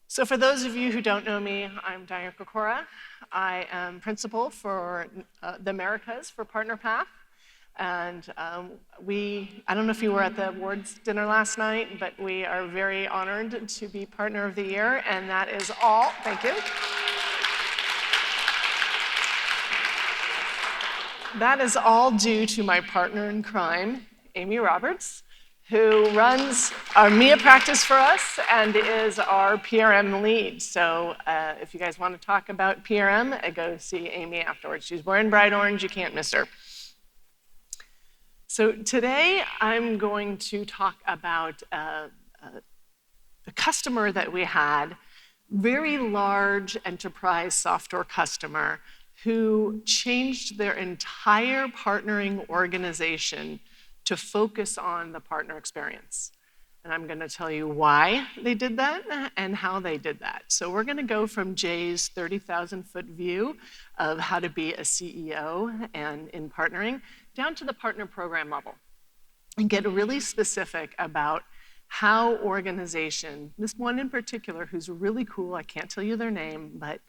So for those of you who don't know me, I'm Diane Krakora. I am principal for the Americas for PartnerPath. And I don't know if you were at the awards dinner last night, but we are very honored to be Partner of the Year, and that is all, thank you. That is all due to my partner in crime, Amy Roberts, who runs our MIA practice for us and is our PRM lead. So if you guys want to talk about PRM, go see Amy afterwards. She's wearing bright orange, you can't miss her. So today I'm going to talk about a customer that we had, very large enterprise software customer who changed their entire partnering organization to focus on the partner experience. And I'm going to tell you why they did that and how they did that. So we're going to go from Jay's 30,000-foot view of how to be a CEO and in partnering down to the partner program level and get really specific about how organization, this one in particular who's really cool, I can't tell you their name, but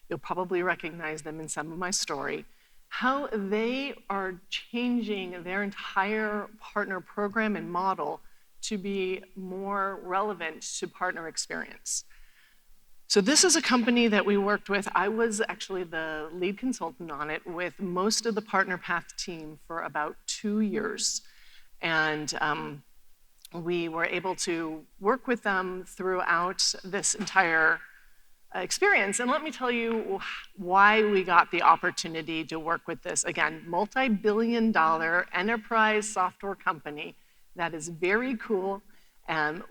you'll probably recognize them in some of my story, how they are changing their entire partner program and model to be more relevant to partner experience. So this is a company that we worked with. I was actually the lead consultant on it with most of the PartnerPath team for about 2 years. And we were able to work with them throughout this entire experience. And let me tell you why we got the opportunity to work with this, again, multi-billion-dollar enterprise software company that is very cool. And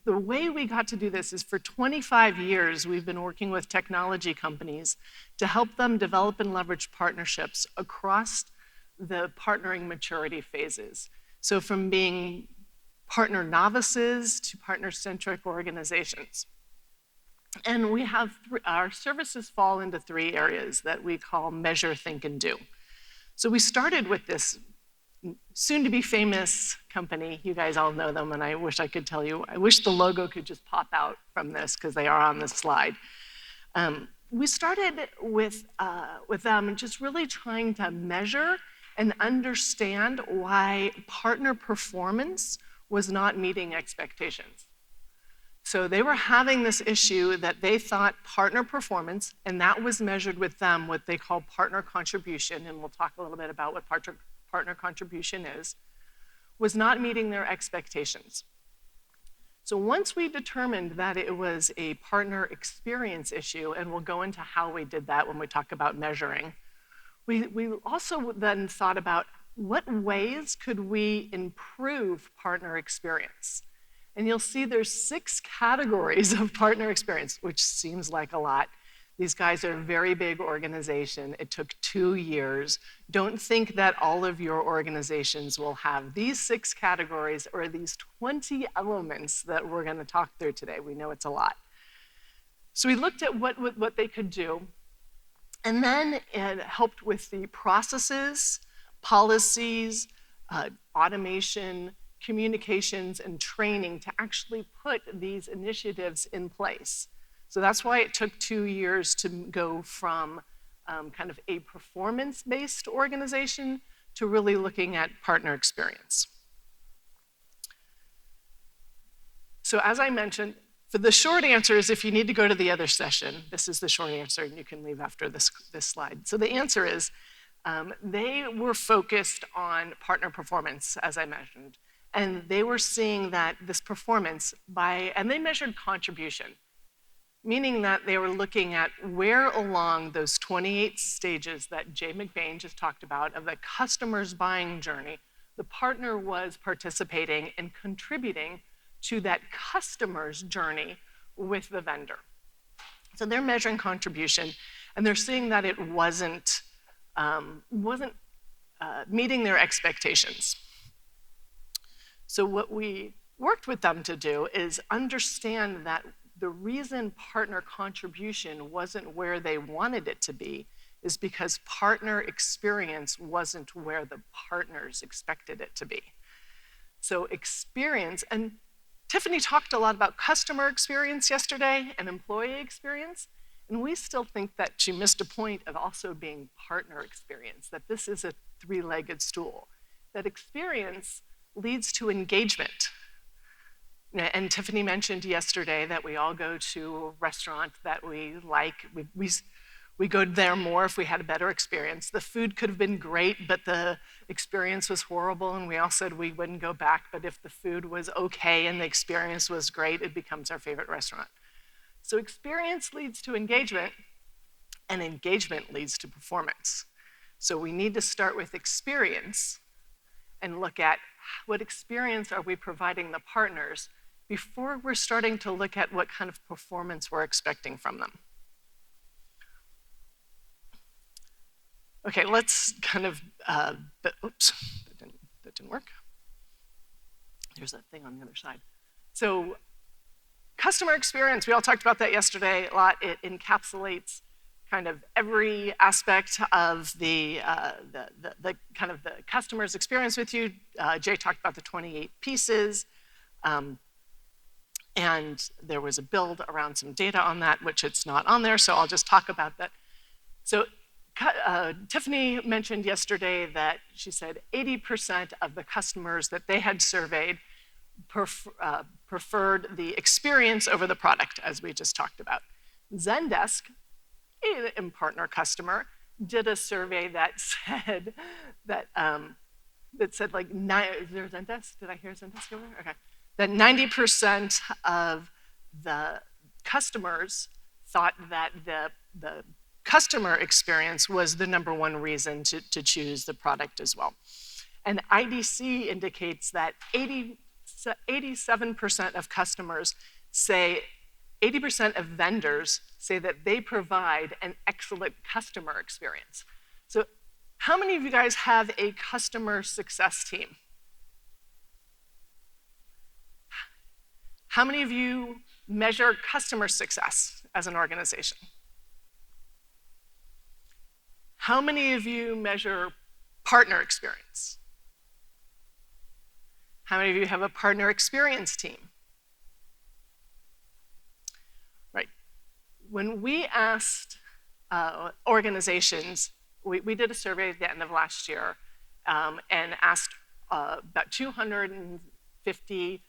the way we got to do this is for 25 years, we've been working with technology companies to help them develop and leverage partnerships across the partnering maturity phases. So from being partner novices to partner-centric organizations. And we have, our services fall into 3 areas that we call measure, think, and do. So we started with this soon-to-be famous company. You guys all know them, and I wish I could tell you. I wish the logo could just pop out from this, because they are on this slide. We started with them just really trying to measure and understand why partner performance was not meeting expectations. So they were having this issue that they thought partner performance, and that was measured with them, what they call partner contribution, and we'll talk a little bit about what partner contribution is, was not meeting their expectations. So once we determined that it was a partner experience issue, and we'll go into how we did that when we talk about measuring, we also then thought about what ways could we improve partner experience. And you'll see there's 6 categories of partner experience, which seems like a lot. These guys are a very big organization. It took 2 years. Don't think that all of your organizations will have these 6 categories or these 20 elements that we're going to talk through today. We know it's a lot. So we looked at what they could do, and then it helped with the processes, policies, automation, communications, and training to actually put these initiatives in place. So that's why it took 2 years to go from kind of a performance-based organization to really looking at partner experience. So as I mentioned, for the short answer is if you need to go to the other session, this is the short answer, and you can leave after this slide. So the answer is they were focused on partner performance, as I mentioned. And they were seeing that this performance and they measured contribution, meaning that they were looking at where along those 28 stages that Jay McBain just talked about of the customer's buying journey, the partner was participating and contributing to that customer's journey with the vendor. So they're measuring contribution, and they're seeing that it wasn't meeting their expectations. So what we worked with them to do is understand that the reason partner contribution wasn't where they wanted it to be is because partner experience wasn't where the partners expected it to be. So experience, and Tiffany talked a lot about customer experience yesterday and employee experience, and we still think that she missed a point of also being partner experience, that this is a three-legged stool, that experience leads to engagement. And Tiffany mentioned yesterday that we all go to a restaurant that we like. We go there more if we had a better experience. The food could have been great, but the experience was horrible, and we all said we wouldn't go back. But if the food was okay and the experience was great, it becomes our favorite restaurant. So experience leads to engagement, and engagement leads to performance. So we need to start with experience and look at what experience are we providing the partners before we're starting to look at what kind of performance we're expecting from them. Okay, let's kind of, oops, that didn't work. There's that thing on the other side. So customer experience, we all talked about that yesterday a lot. It encapsulates kind of every aspect of the kind of the customer's experience with you. Jay talked about the 28 pieces. And there was a build around some data on that, which it's not on there, so I'll just talk about that. So Tiffany mentioned yesterday that she said 80% of the customers that they had surveyed preferred the experience over the product, as we just talked about. Zendesk, a partner customer, did a survey that said that said like, is there Zendesk? Did I hear Zendesk over there? Okay. That 90% of the customers thought that the customer experience was the number one reason to choose the product as well. And IDC indicates that 87% of customers say, 80% of vendors say that they provide an excellent customer experience. So how many of you guys have a customer success team? How many of you measure customer success as an organization? How many of you measure partner experience? How many of you have a partner experience team? Right. When we asked organizations, we did a survey at the end of last year and asked about 250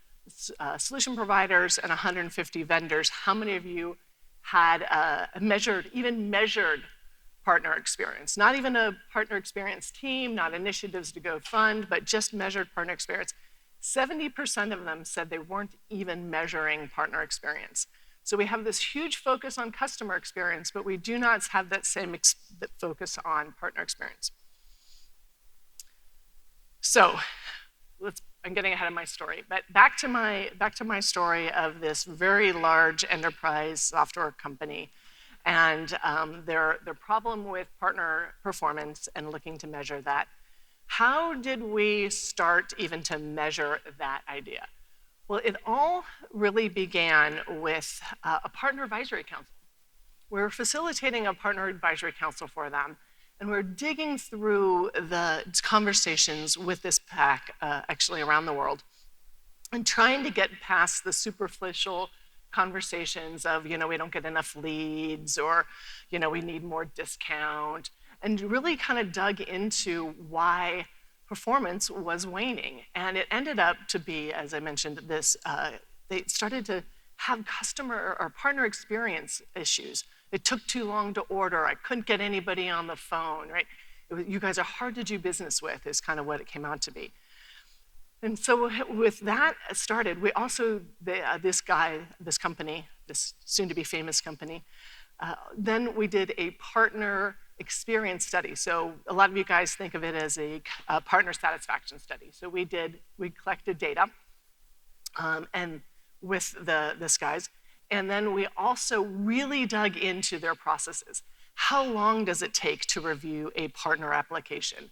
solution providers and 150 vendors, how many of you had even measured partner experience? Not even a partner experience team, not initiatives to go fund, but just measured partner experience. 70% of them said they weren't even measuring partner experience. So we have this huge focus on customer experience, but we do not have that same focus on partner experience. So I'm getting ahead of my story, but back to my story of this very large enterprise software company and their problem with partner performance and looking to measure that. How did we start even to measure that idea? Well, it all really began with a partner advisory council. We're facilitating a partner advisory council for them, and we're digging through the conversations with this pack, actually around the world, and trying to get past the superficial conversations of, we don't get enough leads, or, we need more discount, and really kind of dug into why performance was waning. And it ended up to be, as I mentioned, this, they started to have customer or partner experience issues. It took too long to order. I couldn't get anybody on the phone, right? You guys are hard to do business with is kind of what it came out to be. And so with that started, we also, this company, this soon-to-be famous company, then we did a partner experience study. So a lot of you guys think of it as a partner satisfaction study. So we collected data and with this guys. And then we also really dug into their processes. How long does it take to review a partner application?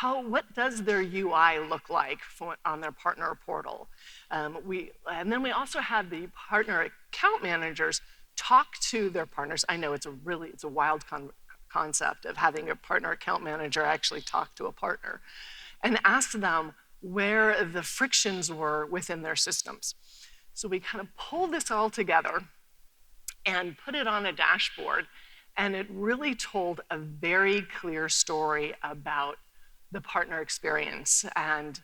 What does their UI look like on their partner portal? And then we also had the partner account managers talk to their partners. I know it's a wild concept of having a partner account manager actually talk to a partner and ask them where the frictions were within their systems. So we kind of pulled this all together and put it on a dashboard, and it really told a very clear story about the partner experience and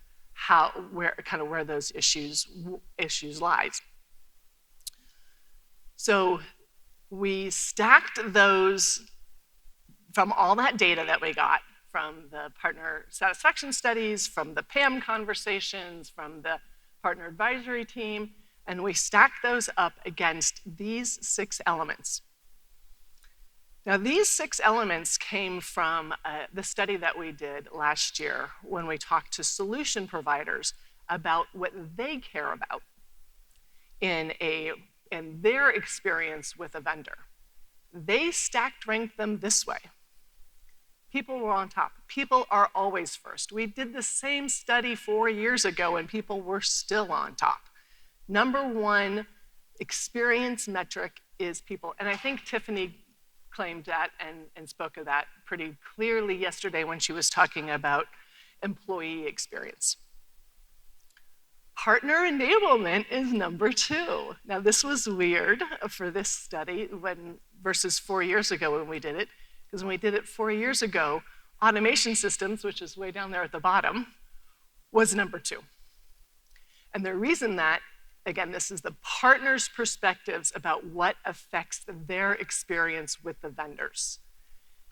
where those issues lies. So we stacked those from all that data that we got from the partner satisfaction studies, from the PAM conversations, from the partner advisory team, and we stacked those up against these 6 elements. Now, these 6 elements came from the study that we did last year when we talked to solution providers about what they care about in their experience with a vendor. They stacked ranked them this way. People were on top. People are always first. We did the same study 4 years ago and people were still on top. Number 1 experience metric is people. And I think Tiffany claimed that and spoke of that pretty clearly yesterday when she was talking about employee experience. Partner enablement is number 2. Now, this was weird for this study versus 4 years ago when we did it, because when we did it 4 years ago, automation systems, which is way down there at the bottom, was number 2. And the reason that, again, this is the partners' perspectives about what affects their experience with the vendors.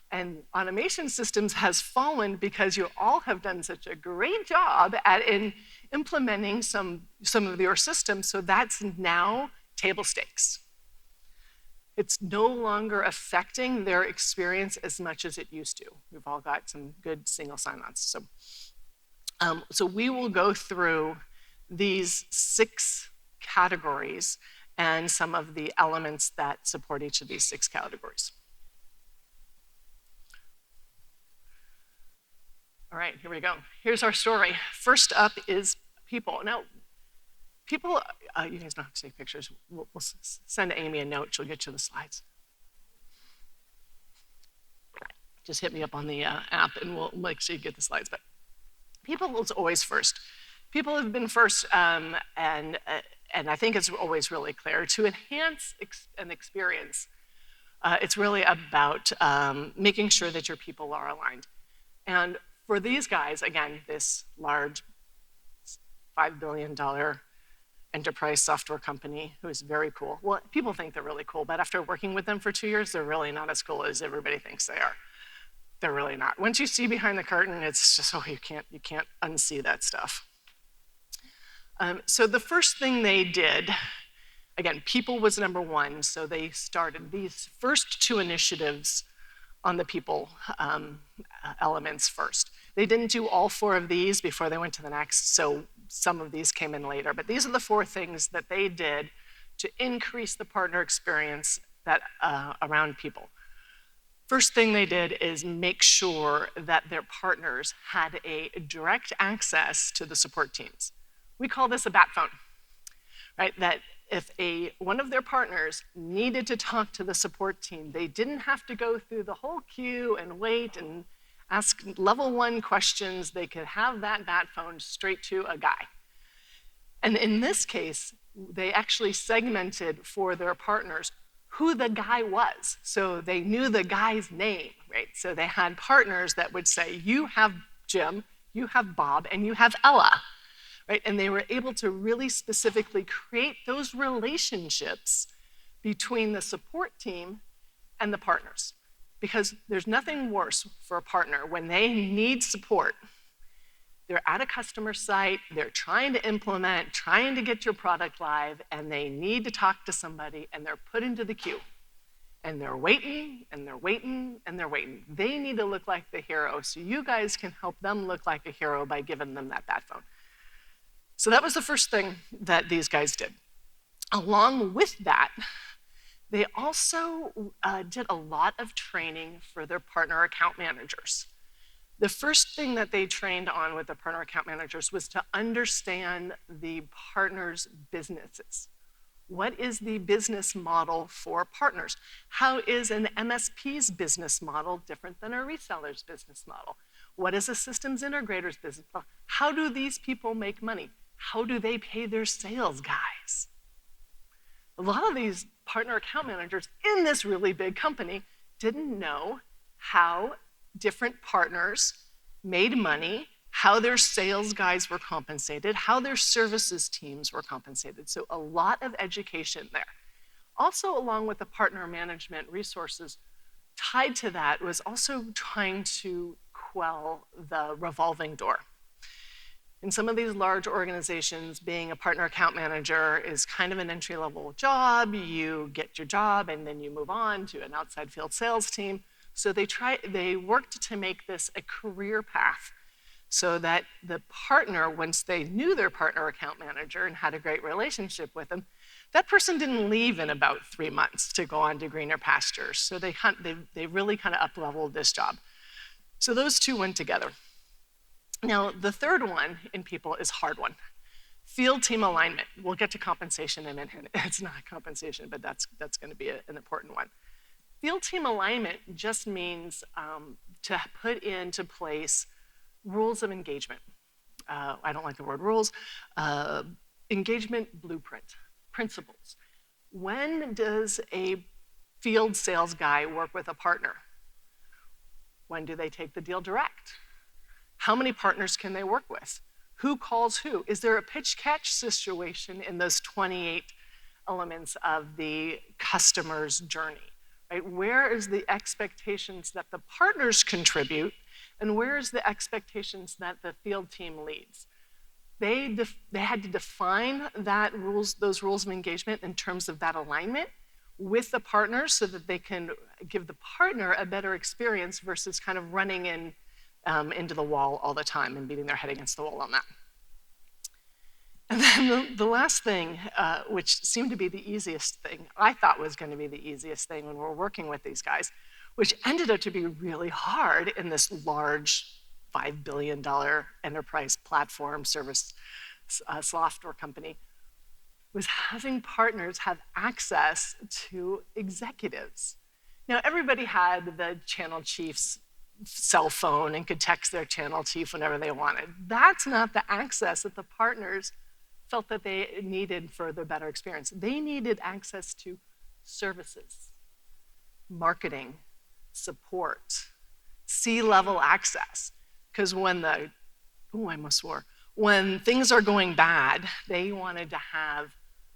And automation systems has fallen because you all have done such a great job at implementing some of your systems, so that's now table stakes. It's no longer affecting their experience as much as it used to. We've all got some good single sign-ons. So we will go through these 6 categories and some of the elements that support each of these 6 categories. All right, here we go. Here's our story. First up is people. Now, people, you guys don't have to take pictures. We'll send Amy a note. She'll get you the slides. Just hit me up on the app and we'll make sure you get the slides. But people is always first. People have been first, and I think it's always really clear. To enhance an experience, it's really about making sure that your people are aligned. And for these guys, again, this large $5 billion enterprise software company who is very cool. Well, people think they're really cool, but after working with them for 2 years, they're really not as cool as everybody thinks they are. They're really not. Once you see behind the curtain, it's just, you can't unsee that stuff. So the first thing they did, again, people was number 1, so they started these first 2 initiatives on the people elements first. They didn't do all 4 of these before they went to the next, so some of these came in later. But these are the 4 things that they did to increase the partner experience around people. First thing they did is make sure that their partners had a direct access to the support teams. We call this a bat phone, right? That if one of their partners needed to talk to the support team, they didn't have to go through the whole queue and wait and ask level 1 questions. They could have that bat phone straight to a guy. And in this case, they actually segmented for their partners who the guy was. So they knew the guy's name, right? So they had partners that would say, you have Jim, you have Bob, and you have Ella. Right? And they were able to really specifically create those relationships between the support team and the partners. Because there's nothing worse for a partner when they need support. They're at a customer site, they're trying to implement, trying to get your product live, and they need to talk to somebody, and they're put into the queue. And they're waiting, and they're waiting, and they're waiting. They need to look like the hero, so you guys can help them look like a hero by giving them that bat phone. So that was the first thing that these guys did. Along with that, they also did a lot of training for their partner account managers. The first thing that they trained on with the partner account managers was to understand the partners' businesses. What is the business model for partners? How is an MSP's business model different than a reseller's business model? What is a systems integrator's business model? How do these people make money? How do they pay their sales guys? A lot of these partner account managers in this really big company didn't know how different partners made money, how their sales guys were compensated, how their services teams were compensated. So a lot of education there. Also, along with the partner management resources, tied to that was also trying to quell the revolving door. In some of these large organizations, being a partner account manager is kind of an entry-level job. You get your job and then you move on to an outside field sales team. So they worked to make this a career path so that the partner, once they knew their partner account manager and had a great relationship with them, that person didn't leave in about 3 months to go on to greener pastures. So they really kind of up-leveled this job. So those two went together. Now, the third one in people is a hard one. Field team alignment. We'll get to compensation in a minute. It's not compensation, but that's going to be an important one. Field team alignment just means to put into place rules of engagement. I don't like the word rules. Engagement blueprint, principles. When does a field sales guy work with a partner? When do they take the deal direct? How many partners can they work with? Who calls who? Is there a pitch-catch situation in those 28 elements of the customer's journey? Right? Where is the expectations that the partners contribute, and where is the expectations that the field team leads? They had to define those rules of engagement in terms of that alignment with the partners so that they can give the partner a better experience versus kind of running into the wall all the time and beating their head against the wall on that. And then the last thing, which seemed to be the easiest thing, I thought was going to be the easiest thing when we're working with these guys, which ended up to be really hard in this large $5 billion enterprise platform service software company, was having partners have access to executives. Now, everybody had the channel chief's cell phone and could text their channel chief whenever they wanted. That's not the access that the partners felt that they needed for the better experience. They needed access to services, marketing, support, C-level access. Because when things are going bad, they wanted to have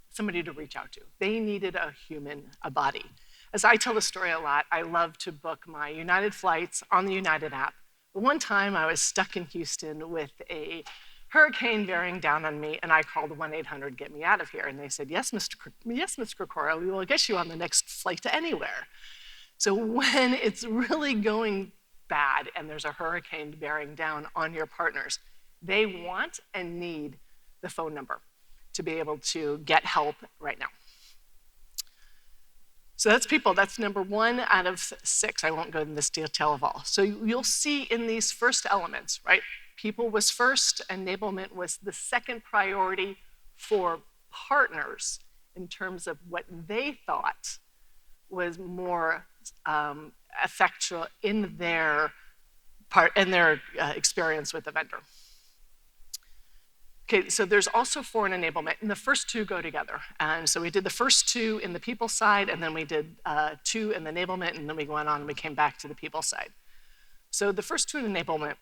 somebody to reach out to. They needed a human, a body. As I tell the story a lot, I love to book my United flights on the United app. But one time I was stuck in Houston with a hurricane bearing down on me, and I called 1-800, get me out of here. And they said, yes, Ms. Krakora, we will get you on the next flight to anywhere. So when it's really going bad and there's a hurricane bearing down on your partners, they want and need the phone number to be able to get help right now. So that's people. That's number 1 out of 6. I won't go into this detail of all. So you'll see in these first elements, right? People was first, enablement was the second priority for partners in terms of what they thought was more effectual in their experience with the vendor. Okay, so there's also 4 in enablement, and the first 2 go together. And so we did the first 2 in the people side, and then we did 2 in the enablement, and then we went on and we came back to the people side. So the first 2 in enablement,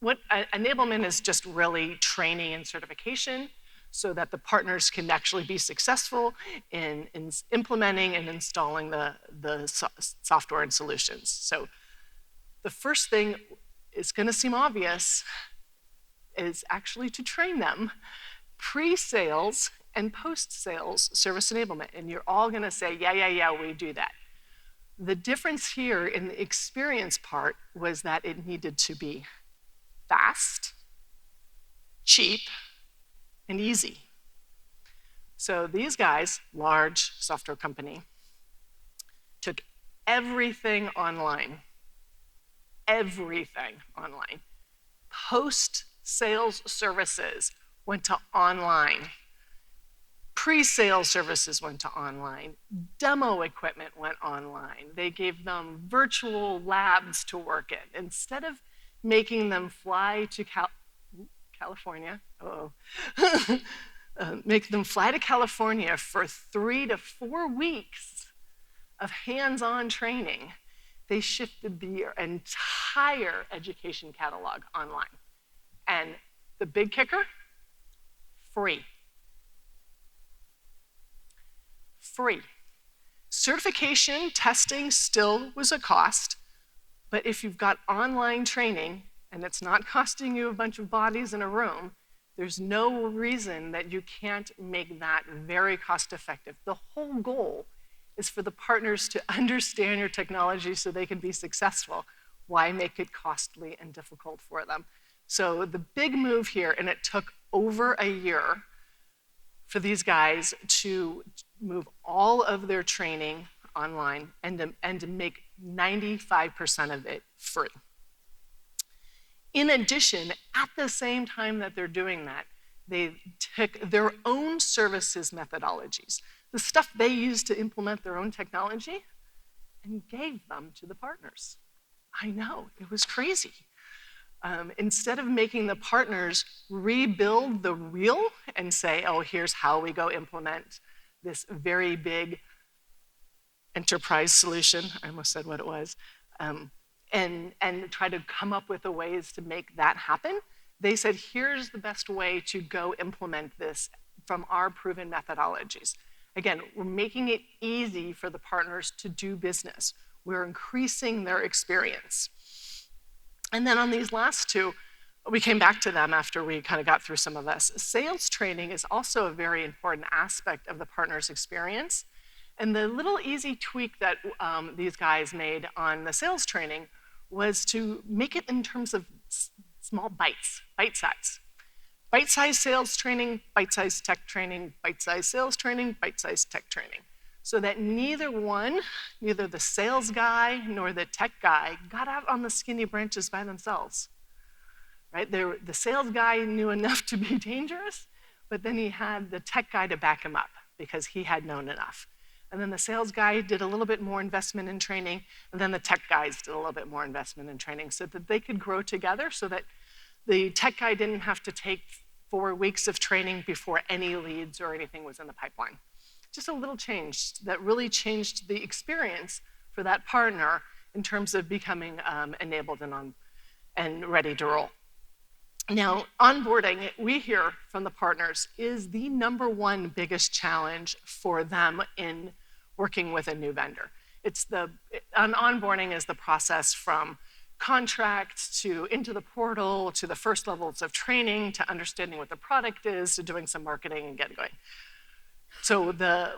enablement is just really training and certification so that the partners can actually be successful in implementing and installing the software and solutions. So the first thing is going to seem obvious, is actually to train them pre-sales and post-sales service enablement. And you're all going to say, yeah, we do that. The difference here in the experience part was that it needed to be fast, cheap, and easy. So these guys, large software company, took everything online. Post-sales services went to online. Pre-sales services went to online. Demo equipment went online. They gave them virtual labs to work in. Instead of making them fly to California, make them fly to California for 3 to 4 weeks of hands-on training. They shifted the entire education catalog online. And the big kicker, free. Free. Certification testing still was a cost, but if you've got online training and it's not costing you a bunch of bodies in a room, there's no reason that you can't make that very cost effective. The whole goal is for the partners to understand your technology so they can be successful. Why make it costly and difficult for them? So the big move here, and it took over a year for these guys to move all of their training online and to make 95% of it free. In addition, at the same time that they're doing that, they took their own services methodologies, the stuff they used to implement their own technology, and gave them to the partners. I know, it was crazy. Instead of making the partners rebuild the wheel and say, oh, here's how we go implement this very big enterprise solution, I almost said what it was, and try to come up with the ways to make that happen, they said, here's the best way to go implement this from our proven methodologies. Again, we're making it easy for the partners to do business. We're increasing their experience. And then on these last two, we came back to them after we kind of got through some of this. Sales training is also a very important aspect of the partner's experience. And the little easy tweak that these guys made on the sales training was to make it in terms of small bites, bite size. Bite-sized sales training, bite-sized tech training, bite-sized sales training, bite-sized tech training. So that neither the sales guy nor the tech guy got out on the skinny branches by themselves. Right? The sales guy knew enough to be dangerous, but then he had the tech guy to back him up because he had known enough. And then the sales guy did a little bit more investment in training, and then the tech guys did a little bit more investment in training so that they could grow together, so that the tech guy didn't have to take 4 weeks of training before any leads or anything was in the pipeline. Just a little change that really changed the experience for that partner in terms of becoming enabled and ready to roll. Now, onboarding, we hear from the partners, is the #1 biggest challenge for them in working with a new vendor. Onboarding is the process from contract to into the portal to the first levels of training to understanding what the product is to doing some marketing and getting going. So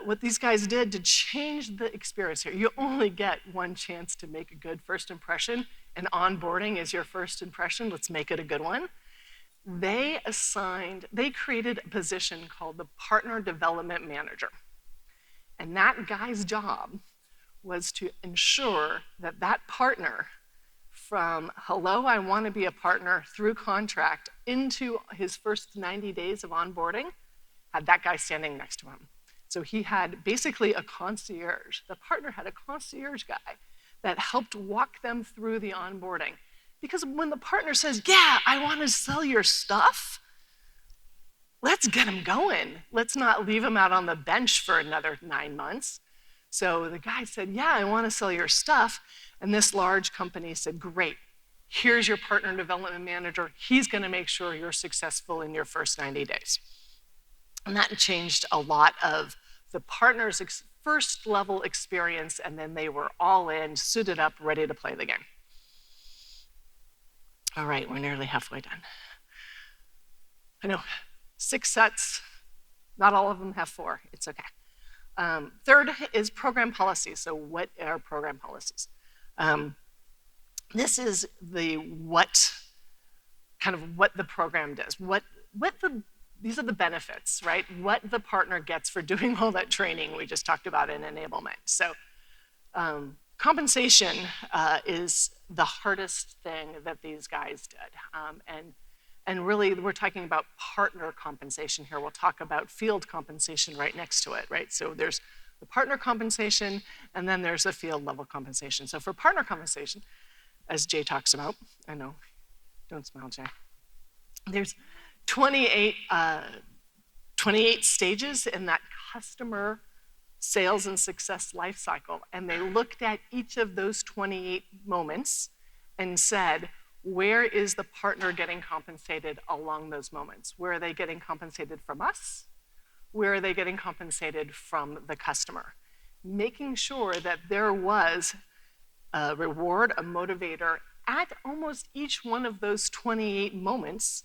what these guys did to change the experience here, you only get one chance to make a good first impression, and onboarding is your first impression. Let's make it a good one. They created a position called the Partner Development Manager. And that guy's job was to ensure that that partner, from hello, I want to be a partner, through contract, into his first 90 days of onboarding, had that guy standing next to him. So he had basically a concierge. The partner had a concierge guy that helped walk them through the onboarding. Because when the partner says, yeah, I want to sell your stuff, let's get him going. Let's not leave him out on the bench for another 9 months. So the guy said, yeah, I want to sell your stuff. And this large company said, great, here's your partner development manager. He's going to make sure you're successful in your first 90 days. And that changed a lot of the partners' first level experience, and then they were all in, suited up, ready to play the game. All right, we're nearly halfway done. I know, 6 sets, not all of them have 4, it's okay. Third is program policies. So what are program policies? This is what the program does. These are the benefits, right? What the partner gets for doing all that training we just talked about in enablement. So compensation is the hardest thing that these guys did. And really, we're talking about partner compensation here. We'll talk about field compensation right next to it, right? So there's the partner compensation, and then there's the field level compensation. So for partner compensation, as Jay talks about, I know, don't smile, Jay. There's 28 28 stages in that customer sales and success life cycle. And they looked at each of those 28 moments and said, where is the partner getting compensated along those moments? Where are they getting compensated from us? Where are they getting compensated from the customer? Making sure that there was a reward, a motivator at almost each one of those 28 moments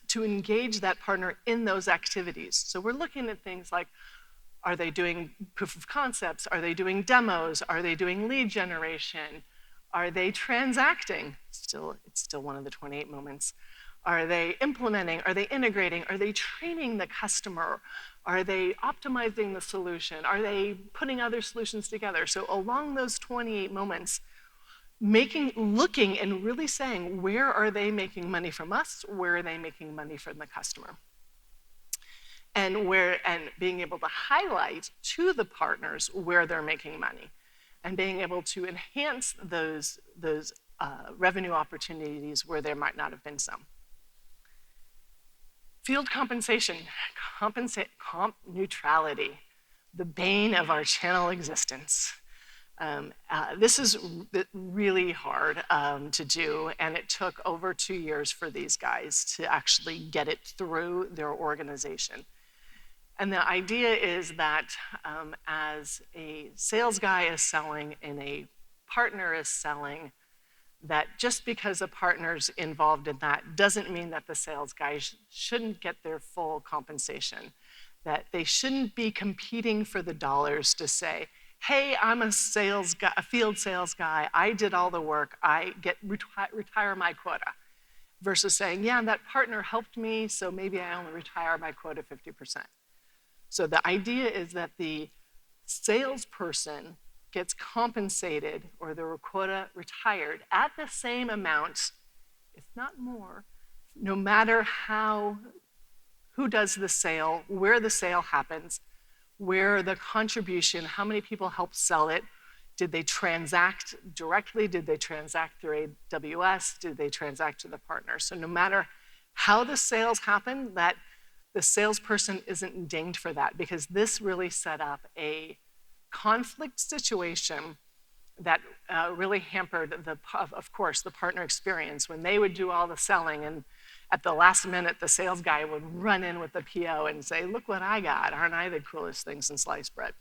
to engage that partner in those activities. So we're looking at things like, are they doing proof of concepts? Are they doing demos? Are they doing lead generation? Are they transacting? It's still one of the 28 moments. Are they implementing? Are they integrating? Are they training the customer? Are they optimizing the solution? Are they putting other solutions together? So along those 28 moments, looking and really saying, where are they making money from us? Where are they making money from the customer? And being able to highlight to the partners where they're making money, and being able to enhance those revenue opportunities where there might not have been some. Field compensation, comp neutrality, the bane of our channel existence. This is really hard to do, and it took over 2 years for these guys to actually get it through their organization. And the idea is that as a sales guy is selling and a partner is selling, that just because a partner's involved in that doesn't mean that the sales guy shouldn't get their full compensation, that they shouldn't be competing for the dollars to say, hey, I'm a field sales guy, I did all the work, I retire my quota, versus saying, yeah, that partner helped me, so maybe I only retire my quota 50%. So the idea is that the salesperson gets compensated, or their quota retired, at the same amount, if not more, no matter who does the sale, where the sale happens, where the contribution, how many people helped sell it, did they transact directly, did they transact through AWS, did they transact to the partner? So no matter how the sales happen, that the salesperson isn't dinged for that, because this really set up a conflict situation that really hampered, of course, the partner experience. When they would do all the selling, and at the last minute, the sales guy would run in with the PO and say, look what I got, aren't I the coolest thing since sliced bread?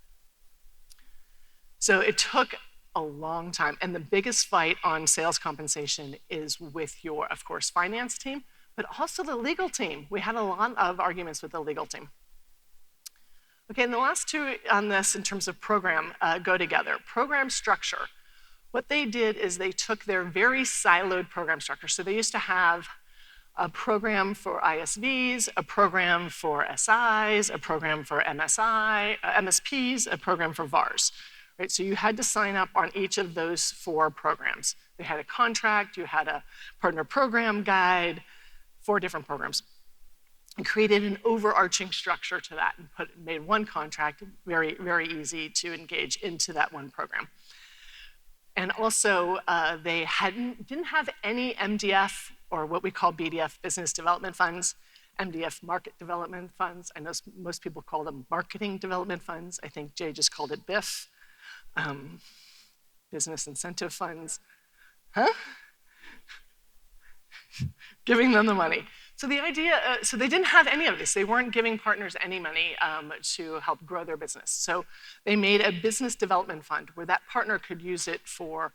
So it took a long time, and the biggest fight on sales compensation is with your, of course, finance team, but also the legal team. We had a lot of arguments with the legal team. Okay, and the last two on this in terms of program go together. Program structure. What they did is they took their very siloed program structure. So they used to have a program for ISVs, a program for SIs, a program for MSPs, a program for VARs. Right? So you had to sign up on each of those 4 programs. They had a contract, you had a partner program guide, 4 different programs, and created an overarching structure to that, and made one contract very, very easy to engage into that one program. And also, they didn't have any MDF, or what we call BDF, business development funds, MDF, market development funds. I know most people call them marketing development funds. I think Jay just called it BIF, business incentive funds. Huh? Giving them the money. So the idea, so they didn't have any of this. They weren't giving partners any money to help grow their business. So they made a business development fund where that partner could use it for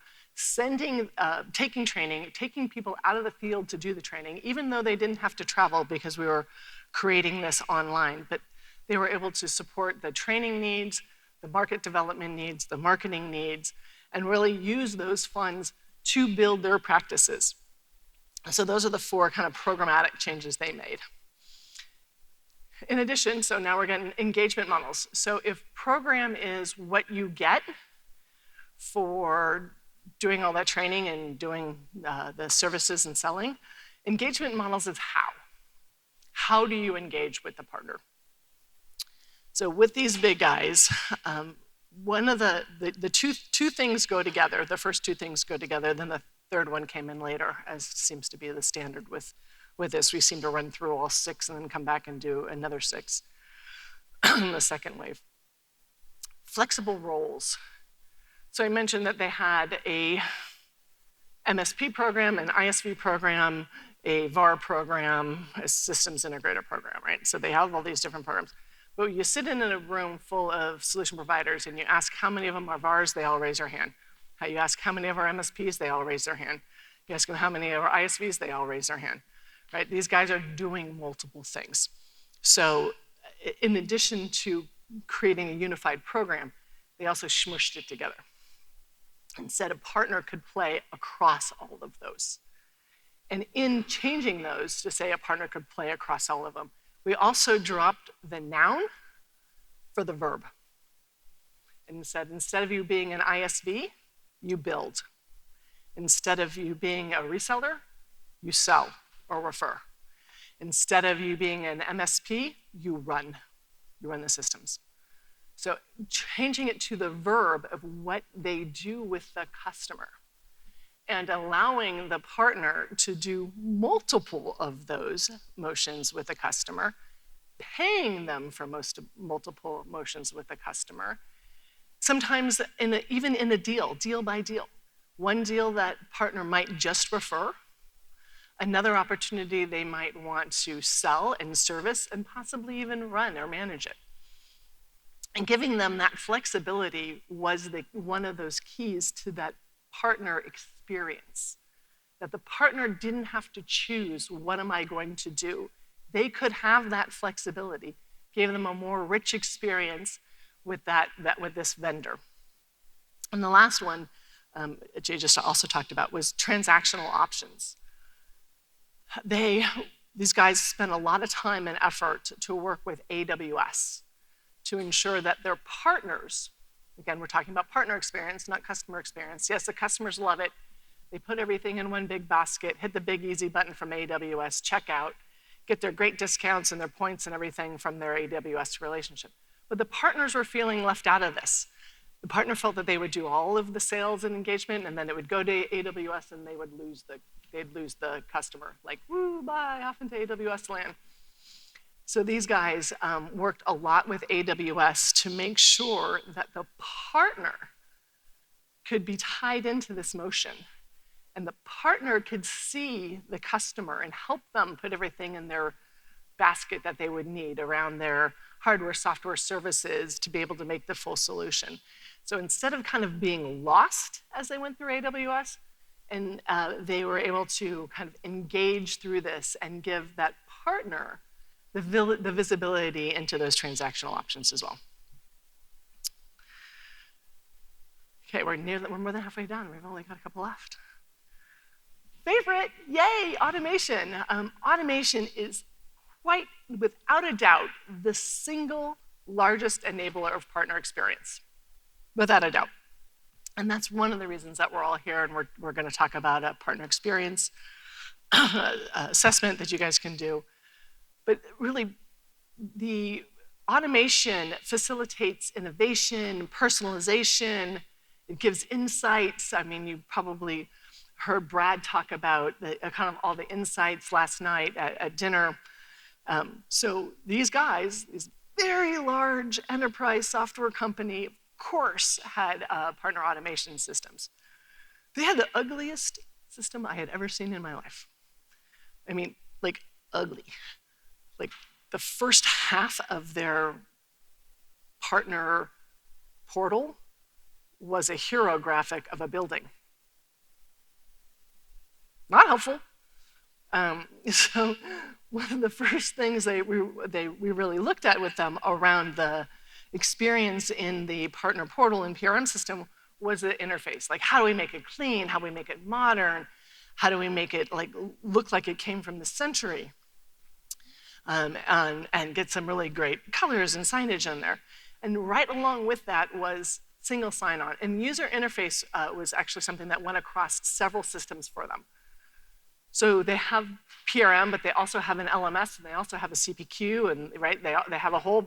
taking training, taking people out of the field to do the training, even though they didn't have to travel because we were creating this online. But they were able to support the training needs, the market development needs, the marketing needs, and really use those funds to build their practices. So those are the 4 kind of programmatic changes they made. In addition, so now we're getting engagement models. So if program is what you get for doing all that training and doing the services and selling, engagement models is how. How do you engage with the partner? So with these big guys, one of the two things go together. The first 2 things go together, then the third one came in later, as seems to be the standard with with this. We seem to run through all 6 and then come back and do another 6 in the second wave. Flexible roles. So I mentioned that they had a MSP program, an ISV program, a VAR program, a systems integrator program, right? So they have all these different programs. But you sit in a room full of solution providers and you ask how many of them are VARs, they all raise their hand. You ask how many of our MSPs, they all raise their hand. You ask them how many of our ISVs, they all raise their hand, right? These guys are doing multiple things. So in addition to creating a unified program, they also smushed it together and said a partner could play across all of those. And in changing those to say a partner could play across all of them, we also dropped the noun for the verb. And said, instead of you being an ISV, you build. Instead of you being a reseller, you sell or refer. Instead of you being an MSP, you run the systems. So changing it to the verb of what they do with the customer and allowing the partner to do multiple of those motions with the customer, paying them for multiple motions with the customer, sometimes even in a deal by deal. One deal that partner might just refer, another opportunity they might want to sell and service and possibly even run or manage it. And giving them that flexibility was one of those keys to that partner experience, that the partner didn't have to choose, what am I going to do? They could have that flexibility, gave them a more rich experience with with this vendor. And the last one, Jay just also talked about, was transactional options. These guys spent a lot of time and effort to work with AWS to ensure that their partners, again, we're talking about partner experience, not customer experience. Yes, the customers love it. They put everything in one big basket, hit the big easy button from AWS, check out, get their great discounts and their points and everything from their AWS relationship. But the partners were feeling left out of this. The partner felt that they would do all of the sales and engagement, and then it would go to AWS and they'd lose the customer. Like, woo, bye, off into AWS land. So these guys worked a lot with AWS to make sure that the partner could be tied into this motion, and the partner could see the customer and help them put everything in their basket that they would need around their hardware, software, services to be able to make the full solution. So instead of kind of being lost as they went through AWS, and they were able to kind of engage through this and give that partner the visibility into those transactional options as well. Okay, we're more than halfway done. We've only got a couple left. Favorite, yay, automation. Automation is quite, without a doubt, the single largest enabler of partner experience, without a doubt. And that's one of the reasons that we're all here, and we're going to talk about a partner experience assessment that you guys can do. But really, the automation facilitates innovation, personalization. It gives insights. I mean, you probably heard Brad talk about kind of all the insights last night at dinner. So these guys, this very large enterprise software company, of course, had partner automation systems. They had the ugliest system I had ever seen in my life. I mean, like, ugly. Like, the first half of their partner portal was a hero graphic of a building. Not helpful. So one of the first things we really looked at with them around the experience in the partner portal and PRM system was the interface. Like, how do we make it clean? How do we make it modern? How do we make it look like it came from the century? And get some really great colors and signage in there. And right along with that was single sign-on. And user interface was actually something that went across several systems for them. So they have PRM, but they also have an LMS, and they also have a CPQ, and right, they have a whole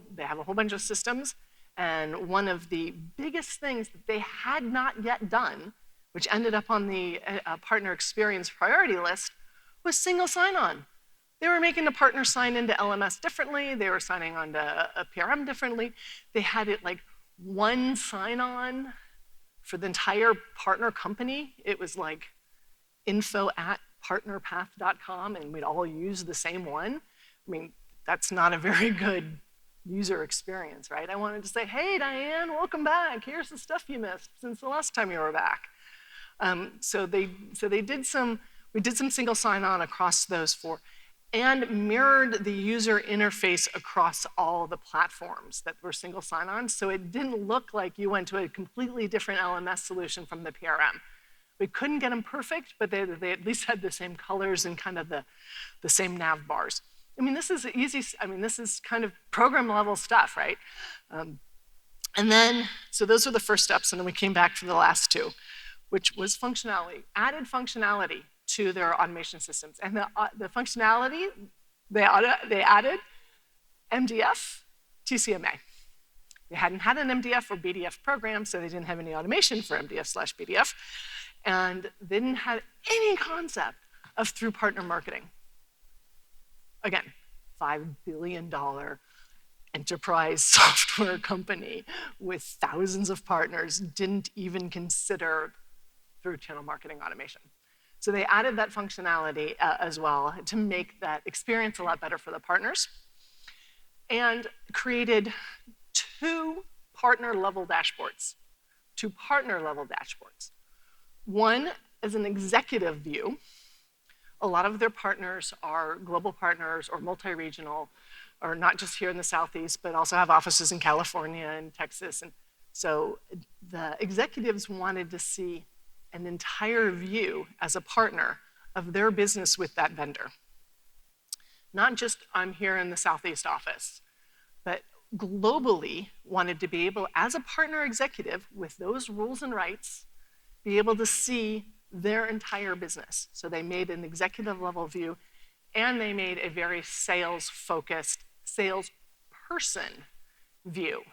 bunch of systems. And one of the biggest things that they had not yet done, which ended up on the partner experience priority list, was single sign-on. They were making the partner sign into LMS differently. They were signing on to a PRM differently. They had it like one sign-on for the entire partner company. It was like info@partnerpath.com, and we'd all use the same one. I mean, that's not a very good user experience, right? I wanted to say, hey, Diane, welcome back. Here's the stuff you missed since the last time you were back. We did some single sign-on across those 4 and mirrored the user interface across all the platforms that were single sign-on, so it didn't look like you went to a completely different LMS solution from the PRM. We couldn't get them perfect, but they at least had the same colors and kind of the same nav bars. I mean, this is easy, this is kind of program level stuff, right? So those were the first steps, and then we came back to the last 2, which was functionality, added functionality to their automation systems. And the functionality, they added MDF, TCMA. They hadn't had an MDF or BDF program, so they didn't have any automation for MDF/BDF, and they didn't have any concept of through partner marketing. Again, $5 billion enterprise software company with thousands of partners didn't even consider through channel marketing automation. So they added that functionality as well to make that experience a lot better for the partners, and created 2 partner-level dashboards. 2 partner-level dashboards. One is an executive view. A lot of their partners are global partners or multi-regional, or not just here in the Southeast, but also have offices in California and Texas. And so the executives wanted to see an entire view as a partner of their business with that vendor. Not just I'm here in the Southeast office, but globally wanted to be able, as a partner executive with those rules and rights, be able to see their entire business. So they made an executive level view, and they made a very sales-focused, salesperson view.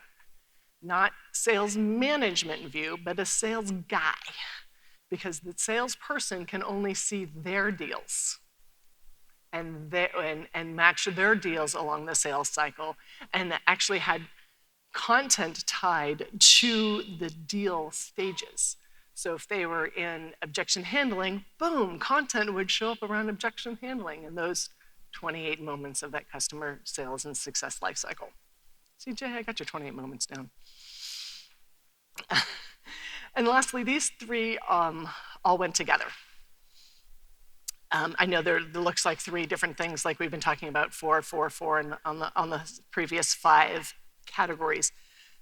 Not sales management view, but a sales guy. Because the salesperson can only see their deals and match their deals along the sales cycle, and actually had content tied to the deal stages. So if they were in objection handling, boom, content would show up around objection handling in those 28 moments of that customer sales and success lifecycle. See, Jay, I got your 28 moments down. And lastly, these 3 all went together. I know there looks like 3 different things, like we've been talking about 4, 4, 4, and on the previous 5 categories.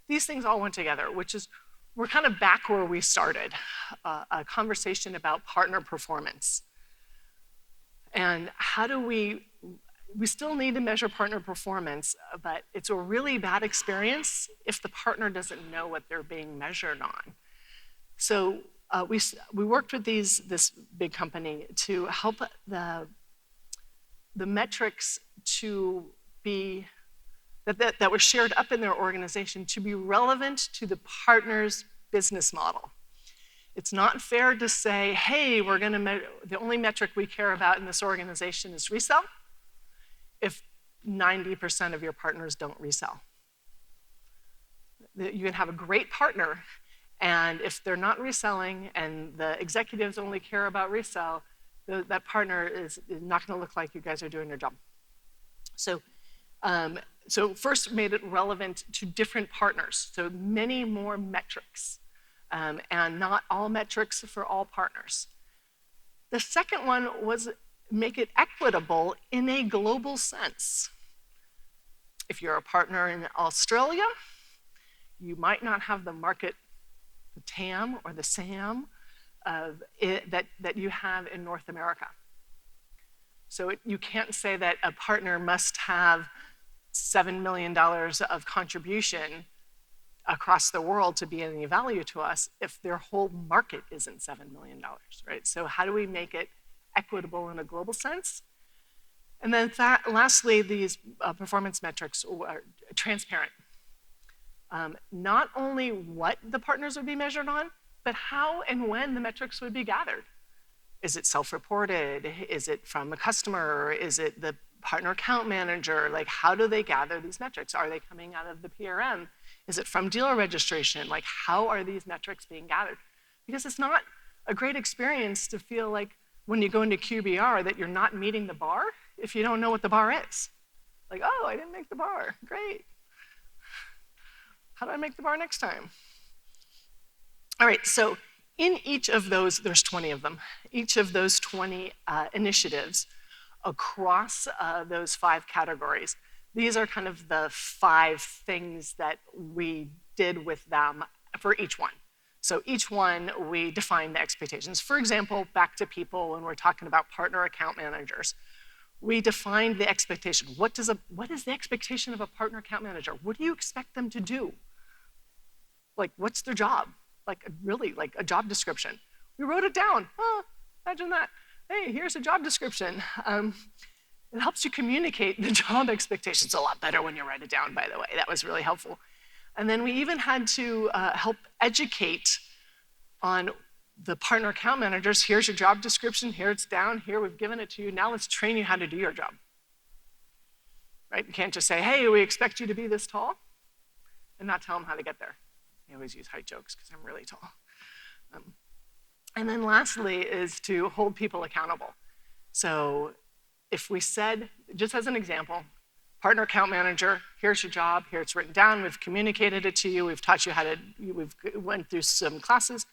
These things all went together, which is, we're kind of back where we started, a conversation about partner performance. And how do we still need to measure partner performance, but it's a really bad experience if the partner doesn't know what they're being measured on. So we worked with this big company to help the metrics to be, that were shared up in their organization to be relevant to the partner's business model. It's not fair to say, hey, the only metric we care about in this organization is resell, if 90% of your partners don't resell. You can have a great partner, and if they're not reselling and the executives only care about resell, that partner is not going to look like you guys are doing your job. So first made it relevant to different partners, so many more metrics, and not all metrics for all partners. The second one was make it equitable in a global sense. If you're a partner in Australia, you might not have the market, the TAM or the SAM that you have in North America. So you can't say that a partner must have $7 million of contribution across the world to be any value to us if their whole market isn't $7 million, right? So how do we make it equitable in a global sense? And then lastly, these performance metrics are transparent. Not only what the partners would be measured on, but how and when the metrics would be gathered. Is it self-reported? Is it from a customer? Is it the partner account manager, like how do they gather these metrics? Are they coming out of the PRM? Is it from dealer registration? Like how are these metrics being gathered? Because it's not a great experience to feel like when you go into QBR that you're not meeting the bar if you don't know what the bar is. Like, oh, I didn't make the bar, great. How do I make the bar next time? All right, so in each of those, there's 20 of them, each of those 20 initiatives across those 5 categories, these are kind of the 5 things that we did with them for each one. So each one, we defined the expectations. For example, back to people when we're talking about partner account managers, we defined the expectation. What is the expectation of a partner account manager? What do you expect them to do? Like, what's their job? Like, really, like a job description. We wrote it down. Oh, imagine that. Hey, here's a job description. It helps you communicate the job expectations a lot better when you write it down, by the way. That was really helpful. And then we even had to help educate on the partner account managers. Here's your job description. Here it's down. Here we've given it to you. Now let's train you how to do your job. Right? You can't just say, hey, we expect you to be this tall, and not tell them how to get there. I always use height jokes because I'm really tall. And then lastly is to hold people accountable. So if we said, just as an example, partner account manager, here's your job, here it's written down, we've communicated it to you, we've taught you how to, we've went through some classes.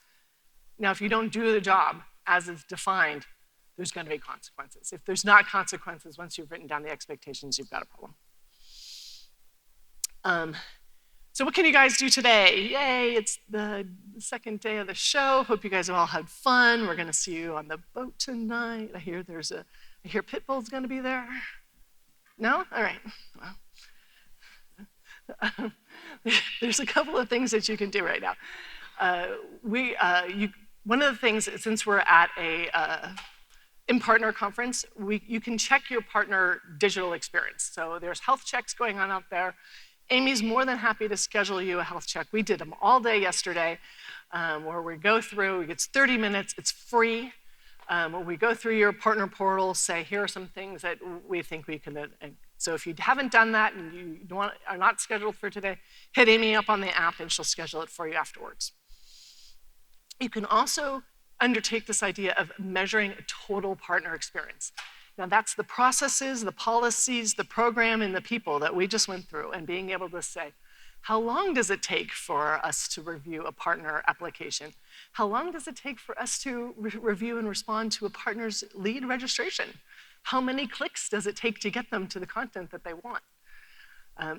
Now, if you don't do the job as it's defined, there's gonna be consequences. If there's not consequences, once you've written down the expectations, you've got a problem. So what can you guys do today? Yay, it's the second day of the show. Hope you guys have all had fun. We're gonna see you on the boat tonight. I hear Pitbull's gonna be there. No? All right. Well, there's a couple of things that you can do right now. One of the things, since we're at a in-partner conference, you can check your partner digital experience. So there's health checks going on out there. Amy's more than happy to schedule you a health check. We did them all day yesterday, where we go through, it's 30 minutes, it's free. Where we go through your partner portal, say, here are some things that we think we can, so if you haven't done that and you are not scheduled for today, hit Amy up on the app and she'll schedule it for you afterwards. You can also undertake this idea of measuring a total partner experience. Now that's the processes, the policies, the program, and the people that we just went through, and being able to say, how long does it take for us to review a partner application? How long does it take for us to review and respond to a partner's lead registration? How many clicks does it take to get them to the content that they want?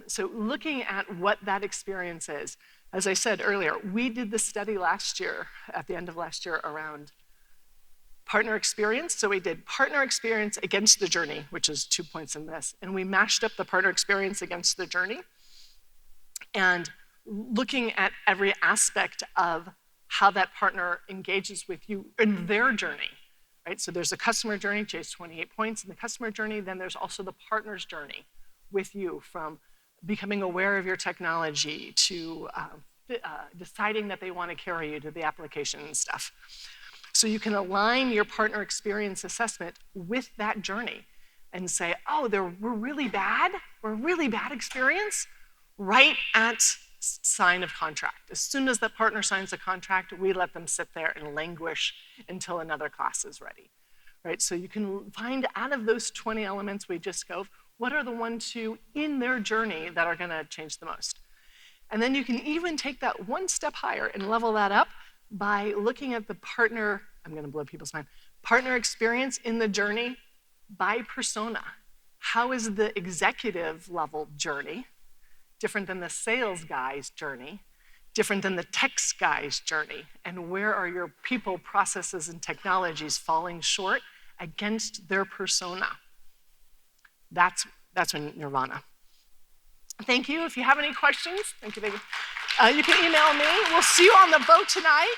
So looking at what that experience is, as I said earlier, we did the study last year, at the end of last year, around partner experience. So we did partner experience against the journey, which is 2 points in this, and we mashed up the partner experience against the journey, and looking at every aspect of how that partner engages with you in their journey, right? So there's a customer journey, Jay's 28 points in the customer journey, then there's also the partner's journey with you, from becoming aware of your technology to deciding that they want to carry you to the application and stuff. So you can align your partner experience assessment with that journey and say, oh, we're a really bad experience, right at sign of contract. As soon as the partner signs a contract, we let them sit there and languish until another class is ready, right? So you can find out of those 20 elements we just go, what are the 1, 2 in their journey that are gonna change the most? And then you can even take that one step higher and level that up by looking at the partner, I'm gonna blow people's mind, partner experience in the journey by persona. How is the executive level journey different than the sales guy's journey, different than the text guy's journey, and where are your people, processes, and technologies falling short against their persona? That's when nirvana. Thank you. If you have any questions, thank you, baby. You can email me. We'll see you on the boat tonight.